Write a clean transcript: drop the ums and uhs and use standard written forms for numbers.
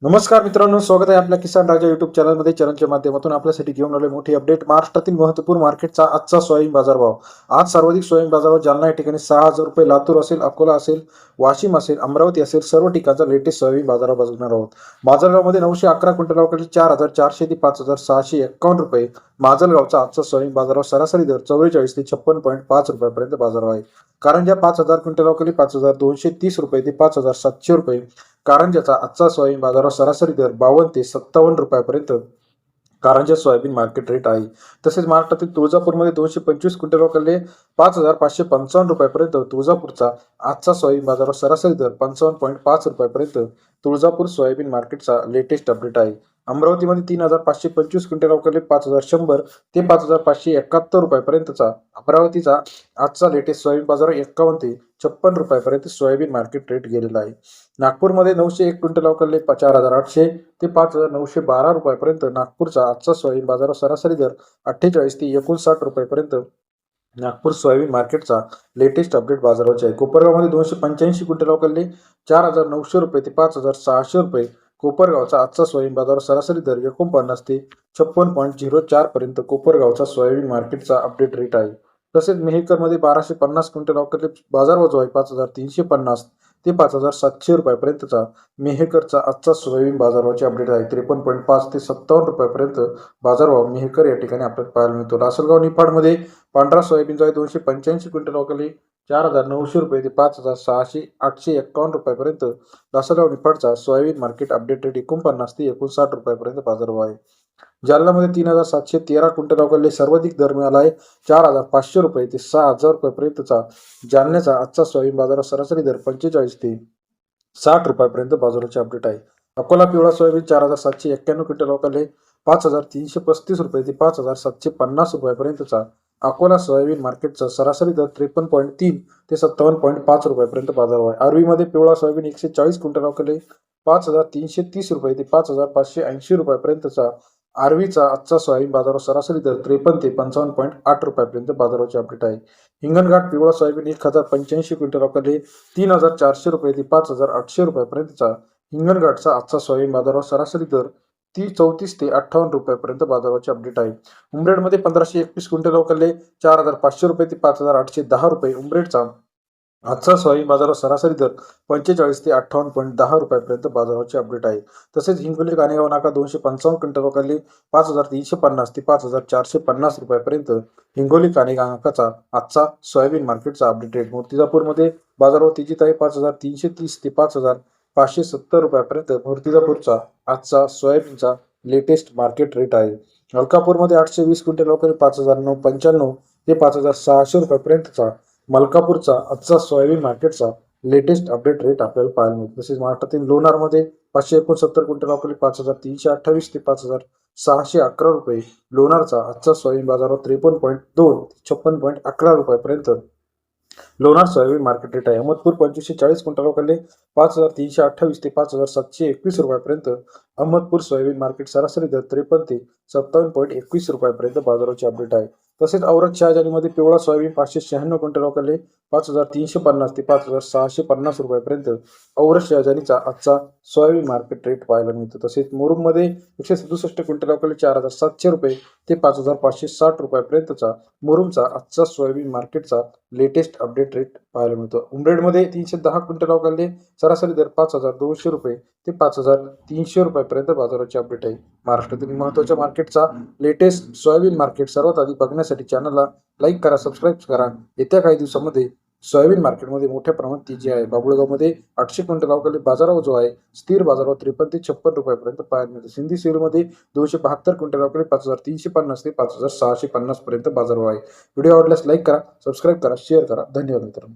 नमस्कार मित्रांनो, स्वागत आहे आपल्या किसान राजा युट्यूब चॅनलमध्ये. चॅनलच्या माध्यमातून आपल्यासाठी घेऊन आले मोठी अपडेट. महाराष्ट्रातील महत्त्वपूर्ण मार्केटचा आजचा सोयाबीन बाजारभाव. आज सर्वाधिक सोयाबीन बाजारभाव जालना या ठिकाणी 6,000 रुपये, लातूर असेल, अकोला असेल, वाशिम असेल, अमरावती असेल, सर्व ठिकाणचा लेटेस्ट सोयाबीन बाजारभाव बघणार आहोत. माजलगावमध्ये 911 क्विंटल अवकाळी 4,400 ते 5,651 रुपये. माजलगावचा आजचा सोयाबीन बाजारभाव सरासरी दर 44 ते 56.5 रुपयापर्यंत बाजारभाव आहे. कारंजा 5,000 क्विंटल अवकाळी 5,230 रुपये ते 5,700 रुपये. कारंजाचा आजचा सोयाबीन बाजारावर सरासरी दर 52 ते 57 रुपयापर्यंत कारंजा सोयाबीन मार्केट रेट आहे. तसेच महाराष्ट्रातील तुळजापूरमध्ये 225 क्विंटल वकरले 5,555 रुपयापर्यंत. तुळजापूरचा आजचा सोयाबीन बाजारावर सरासरी दर 55.5 रुपयापर्यंत तुळजापूर सोयाबीन मार्केटचा लेटेस्ट अपडेट आहे. अमरावतीमध्ये 3,525 क्विंटल वकरले 5,100 ते 5,571 रुपयापर्यंतचा अमरावतीचा आजचा लेटेस्ट सोयाबीन बाजार 51 ते 56 रुपयापर्यंत सोयाबीन मार्केट रेट गेलेला आहे. नागपूरमध्ये 901 क्विंटल अवकाळले 4,800 ते 5,912 रुपयापर्यंत. नागपूरचा आजचा सोयाबीन बाजारावर सरासरी दर 48 ते 59 रुपयापर्यंत नागपूर सोयाबीन मार्केटचा लेटेस्ट अपडेट बाजाराचे आहे. कोपरगावमध्ये 285 क्विंटल अवकाळले 4,900 रुपये ते 5,600 रुपये. कोपरगावचा आजचा सोयाबीन बाजारावर सरासरी दर 49 ते 56.04 पर्यंत कोपरगावचा सोयाबीन मार्केटचा अपडेट रेट आहे. तसेच मेहकरमध्ये 1,250 क्विंटल अवकाळले बाजारभाव जो आहे 5,350 ते 5,700 रुपयापर्यंतचा मेहकरचा आजचा सोयाबीन बाजारभावाचे अपडेट आहे. 53.5 ते 57 रुपयापर्यंत बाजारभाव मेहकर या ठिकाणी आपल्याला पाहायला मिळतो. लासलगाव निफाडमध्ये पांढरा सोयाबीन जो आहे 285 क्विंटल अवकाळले 4,900 रुपये ते 5,851 रुपयापर्यंत. लासलगाव निफाडचा सोयाबीन मार्केट अपडेट रेट 49 ते 59 रुपयापर्यंत बाजारभाव आहे. जालन्यामध्ये 3,713 क्विंटल अवकाळले सर्वाधिक दर मिळाला आहे 4,500 रुपये ते 6,000 रुपयापर्यंतचा. जालन्याचा आजचा सोयाबीन बाजारात सरासरी दर 45 ते 60 रुपयापर्यंत बाजाराचे अपडेट आहे. अकोला पिवळा सोयाबीन 4,791 क्विंटल अवकाळले 5,335 रुपये ते 5,750 रुपयापर्यंतचा. अकोला सोयाबीन मार्केटचा सरासरी दर 53.3 ते 57.5 रुपयापर्यंत बाजारभाव आहे. आर्वीमध्ये पिवळा सोयाबीन 140 क्विंटल अवकाळले 5,330 रुपये ते 5,580 रुपयापर्यंतचा. आर्वीचा आजचा सोयाबीन बाजारावर सरासरी दर 53 ते 55.8 रुपयापर्यंत बाजाराचे अपडेट आहे. हिंगणघाट पिवळा सोयाबीन 1,085 क्विंटल अवकाळले 3,400 रुपये ते 5,800 रुपयापर्यंतचा. हिंगणघाटचा आजचा सोयाबीन बाजारावर सरासरी दर 34 ते 58 रुपयापर्यंत बाजाराचे अपडेट आहे. उमरेडमध्ये 1,521 क्विंटल अवकाळले 4,500 रुपये ते 5,810 रुपये. उमरेडचा आजचा सोयाबीन बाजारावर सरासरी दर 45 ते 58.10 रुपयापर्यंत बाजाराचे अपडेट आहे. तसेच हिंगोली कानेगाव नाका 255 क्विंटल अवकाळले 5,350 ते 5,450 रुपयापर्यंत. हिंगोली कानेगाव नाकाचा आजचा सोयाबीन मार्केटचा अपडेट रेट. मूर्तिजापूरमध्ये बाजारावर तेजीत आहे 5,330 ते 5,570 रुपयापर्यंत. मूर्तिजापूरचा आजचा सोयाबीनचा लेटेस्ट मार्केट रेट आहे. अलकापूरमध्ये 820 क्विंटल अवकाळले 5,995 ते 5,600 रुपयापर्यंतचा. मलकापूरचा आजचा सोयाबीन मार्केटचा लेटेस्ट अपडेट रेट आपल्याला पाहायला मिळतो. तसेच महाराष्ट्रातील लोणारमध्ये 569 क्विंटल अवकाळले 5,328 ते 5,611 रुपये. लोणारचा आजचा सोयाबीन बाजारावर 53.2 ते 56.11 रुपयापर्यंत लोणार सोयाबीन मार्केट रेट आहे. अहमदपूर 2,540 क्विंटल अवकाळले 5,328 ते 5,721 रुपयापर्यंत. अहमदपूर सोयाबीन मार्केट सरासरी दर 53 ते 57.21 रुपयापर्यंत बाजाराचे अपडेट आहे. तसेच औरत शहाजानीमध्ये पिवळा सोयाबीन 596 क्विंटल अवकाळले 5,350 ते 5,650 रुपयापर्यंत. औरत शहाजानीचा आजचा सोयाबीन मार्केट रेट पाहायला मिळतो. तसेच मुरुममध्ये 167 क्विंटल अवकाळले 4,700 रुपये ते 5,560 रुपयापर्यंतचा. मुरुमचा आजचा सोयाबीन मार्केटचा लेटेस्ट अपडेट रेट पाहायला मिळतो. उमरेडमध्ये 310 क्विंटल अवकाळले सरासरी दर 5,200 रुपये ते 5,300 रुपयापर्यंत बाजाराचे अपडेट आहे. महाराष्ट्रातील महत्त्वाच्या मार्केटचा लेटेस्ट सोयाबीन मार्केट सर्वात आधी बघण्यासाठी चॅनलला लाईक करा, सबस्क्राईब करा. येत्या काही दिवसामध्ये सोयाबीन मार्केटमध्ये मोठ्या प्रमाणात तेजी आहे. बाबुळगावमध्ये 800 क्विंटल अवकाळले बाजारभाव जो आहे स्थिर बाजारावर 53 ते 56 रुपयापर्यंत पाहायला मिळतो. सिंधी सिव्हिलमध्ये 272 क्विंटल अवकाळले 5,350 ते 5,650 पर्यंत बाजारभाव आहे. व्हिडिओ आवडल्यास लाईक करा, सबस्क्राईब करा, शेअर करा. धन्यवाद मित्रांनो.